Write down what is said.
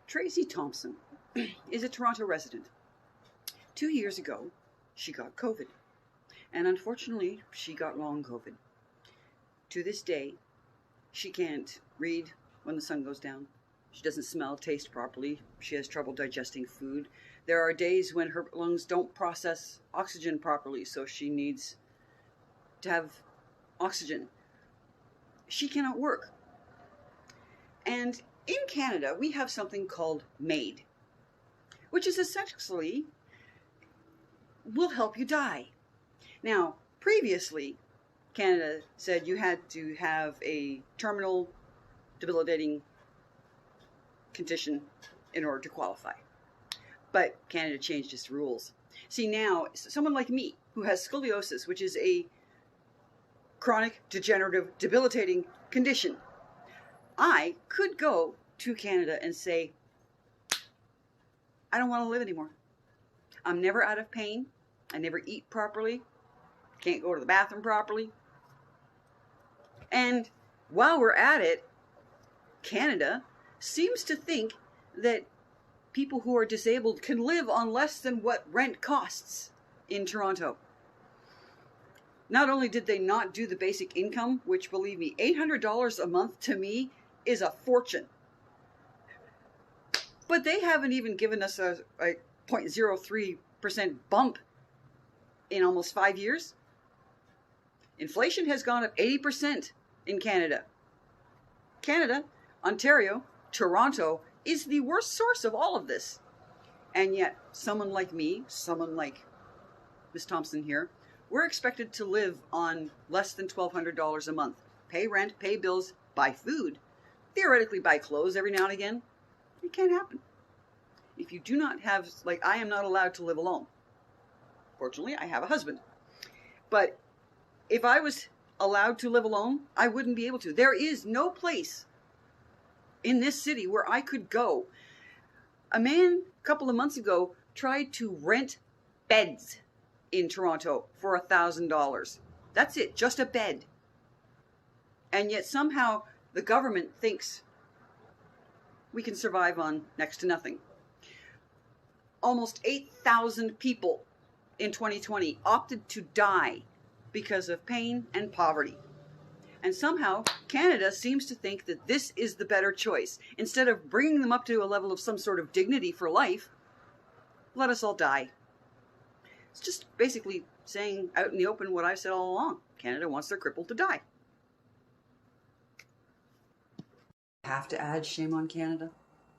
Tracy Thompson is a Toronto resident. 2 years ago, she got COVID. And unfortunately, she got long COVID. To this day, she can't read when the sun goes down. She doesn't smell, taste properly. She has trouble digesting food. There are days when her lungs don't process oxygen properly, so she needs to have oxygen. She cannot work. And in Canada, we have something called MAID, which is essentially will help you die. Now, previously, Canada said you had to have a terminal debilitating condition in order to qualify. But Canada changed its rules. See, now, someone like me, who has scoliosis, which is a chronic, degenerative, debilitating condition, I could go to Canada and say, I don't want to live anymore. I'm never out of pain. I never eat properly. Can't go to the bathroom properly. And while we're at it, Canada seems to think that people who are disabled can live on less than what rent costs in Toronto. Not only did they not do the basic income, which, believe me, $800 a month to me is a fortune, but they haven't even given us a 0.03% bump in almost 5 years. Inflation has gone up 80% in Canada. Canada, Ontario, Toronto is the worst source of all of this. And yet, someone like me, someone like Ms. Thompson here, we're expected to live on less than $1,200 a month. Pay rent, pay bills, buy food, theoretically buy clothes every now and again. It can't happen. If you do not have, like, I am not allowed to live alone. Fortunately, I have a husband. But if I was allowed to live alone, I wouldn't be able to. There is no place in this city where I could go. A man a couple of months ago tried to rent beds in Toronto for $1,000. That's it, just a bed. And yet somehow the government thinks we can survive on next to nothing. Almost 8,000 people in 2020 opted to die because of pain and poverty. And somehow Canada seems to think that this is the better choice. Instead of bringing them up to a level of some sort of dignity for life, let us all die. It's just basically saying out in the open what I've said all along. Canada wants their crippled to die. Have to add shame on Canada.